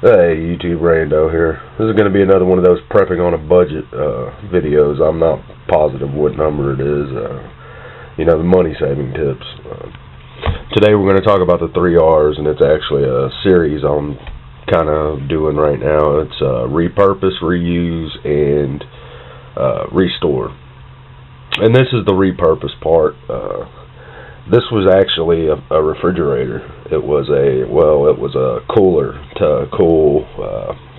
Hey YouTube, Rando here. This is going to be another one of those prepping on a budget videos. I'm not positive what number it is. The money saving tips. Today we're going to talk about the 3 R's, and it's actually a series I'm kind of doing right now. It's repurpose, reuse, and restore. And this is the repurpose part. This was actually a refrigerator. It was a cooler to cool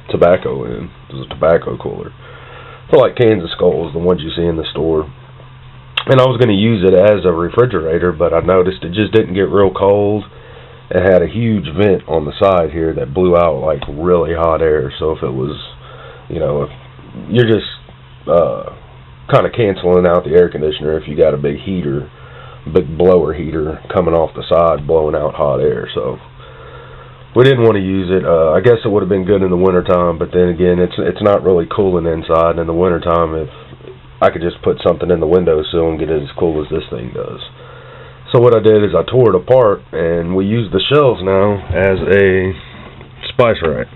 tobacco in. It was a tobacco cooler. So like Kansas Skulls, the ones you see in the store. And I was going to use it as a refrigerator, but I noticed it just didn't get real cold. It had a huge vent on the side here that blew out like really hot air. So if it was, if you're just kind of canceling out the air conditioner if you got a big blower heater coming off the side blowing out hot air. So we didn't want to use it. I guess it would have been good in the wintertime, but then again, it's not really cooling inside. In the wintertime, if I could just put something in the windowsill and get it as cool as this thing does. So what I did is I tore it apart, and we use the shelves now as a spice rack,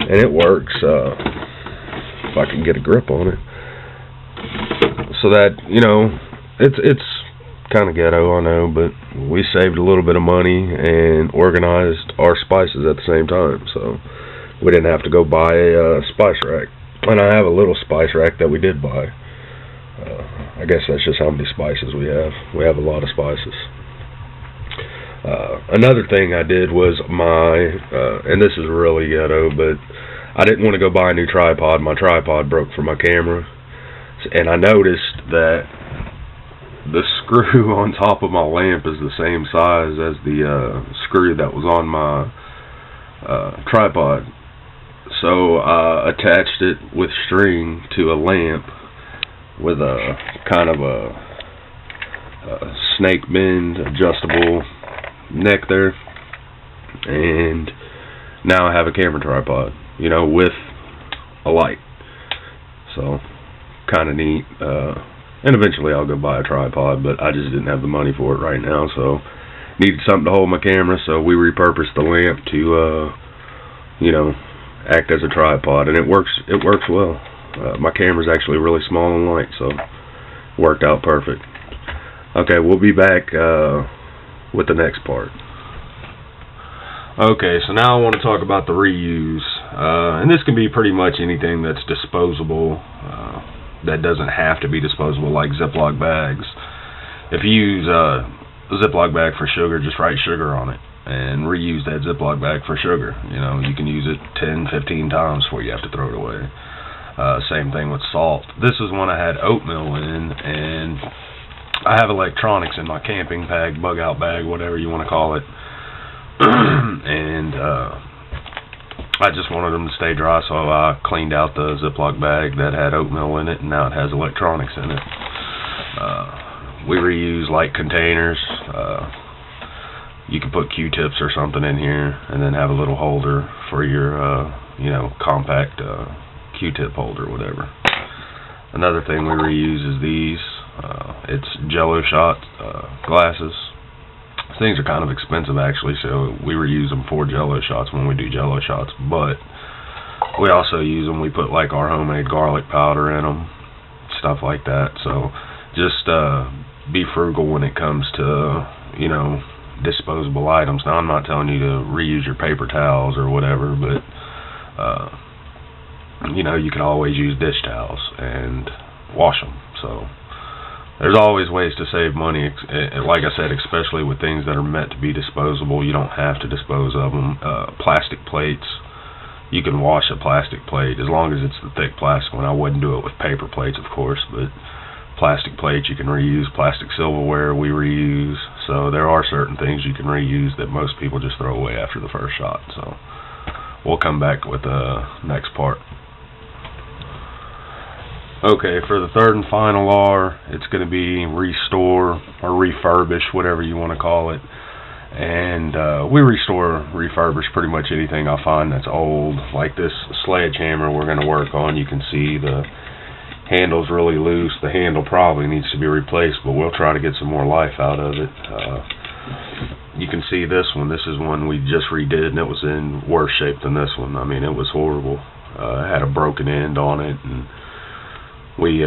and it works. If I can get a grip on it, so that it's kind of ghetto, I know, but we saved a little bit of money and organized our spices at the same time, so we didn't have to go buy a spice rack. And I have a little spice rack that we did buy. I guess that's just how many spices we have. We have a lot of spices. Another thing I did was and this is really ghetto, but I didn't want to go buy a new tripod. My tripod broke for my camera, and I noticed that the screw on top of my lamp is the same size as the screw that was on my tripod. So I attached it with string to a lamp with a kind of a snake bend adjustable neck there, and now I have a camera tripod, with a light. So kind of neat. And eventually I'll go buy a tripod, but I just didn't have the money for it right now, so needed something to hold my camera, so we repurposed the lamp to, act as a tripod, and it works well. My camera's actually really small and light, so it worked out perfect. Okay, we'll be back with the next part. Okay, so now I want to talk about the reuse, and this can be pretty much anything that's disposable, that doesn't have to be disposable, like Ziploc bags. If you use a Ziploc bag for sugar, just write sugar on it and reuse that Ziploc bag for sugar. You can use it 10, 15 times before you have to throw it away. Same thing with salt. This is one I had oatmeal in, and I have electronics in my camping bag, bug out bag, whatever you want to call it. And I just wanted them to stay dry, so I cleaned out the Ziploc bag that had oatmeal in it, and now it has electronics in it. We reuse light containers. You can put Q-tips or something in here, and then have a little holder for your, compact Q-tip holder, whatever. Another thing we reuse is these. It's Jello shot glasses. Things are kind of expensive actually, so we reuse them for Jello shots when we do Jello shots, but we also use them. We put like our homemade garlic powder in them, stuff like that. So just be frugal when it comes to disposable items. Now I'm not telling you to reuse your paper towels or whatever, but you can always use dish towels and wash them. So there's always ways to save money, like I said, especially with things that are meant to be disposable. You don't have to dispose of them. Plastic plates, you can wash a plastic plate as long as it's the thick plastic one. I wouldn't do it with paper plates, of course, but plastic plates you can reuse. Plastic silverware we reuse. So there are certain things you can reuse that most people just throw away after the first shot. So we'll come back with the next part. Okay, for the third and final R, it's going to be restore or refurbish, whatever you want to call it. And we refurbish pretty much anything I find that's old. Like this sledgehammer we're going to work on. You can see the handle's really loose. The handle probably needs to be replaced, but we'll try to get some more life out of it. You can see this one. This is one we just redid, and it was in worse shape than this one. I mean, it was horrible. It had a broken end on it, and we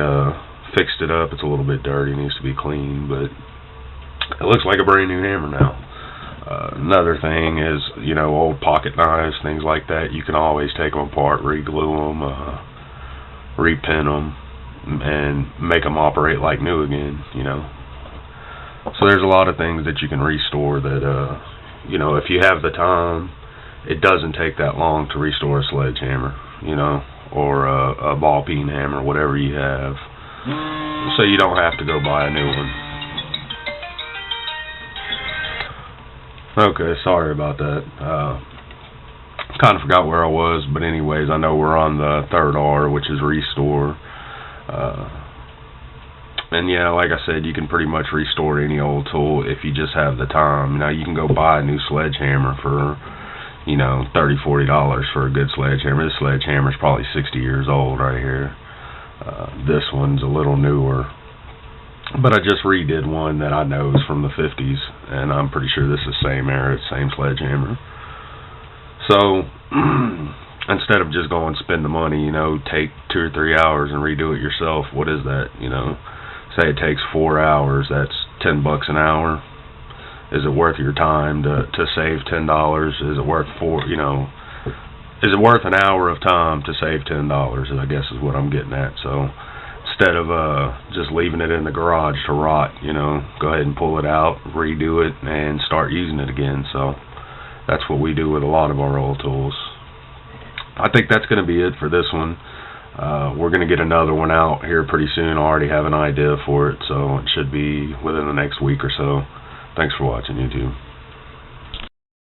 fixed it up. It's a little bit dirty, needs to be cleaned, but it looks like a brand new hammer now. Another thing is, you know, old pocket knives, things like that. You can always take them apart, re-glue them, repin them, and make them operate like new again, you know. So there's a lot of things that you can restore that, you know, if you have the time, it doesn't take that long to restore a sledgehammer, you know, or a ball peen hammer, whatever you have. So you don't have to go buy a new one. Okay, sorry about that. Kind of forgot where I was, but anyways, I know we're on the third R, which is restore. And yeah, like I said, you can pretty much restore any old tool if you just have the time. Now, you can go buy a new sledgehammer for, you know, $30, $40 for a good sledgehammer. This sledgehammer is probably 60 years old right here. This one's a little newer. But I just redid one that I know is from the 50s, and I'm pretty sure this is the same era, same sledgehammer. So, instead of just going and spend the money, you know, take 2 or 3 hours and redo it yourself, what is that, you know? Say it takes 4 hours, that's $10 an hour. Is it worth your time to save $10? Is it worth is it worth an hour of time to save $10? I guess is what I'm getting at. So instead of just leaving it in the garage to rot, you know, go ahead and pull it out, redo it, and start using it again. So that's what we do with a lot of our old tools. I think that's going to be it for this one. We're going to get another one out here pretty soon. I already have an idea for it, so it should be within the next week or so. Thanks for watching, YouTube.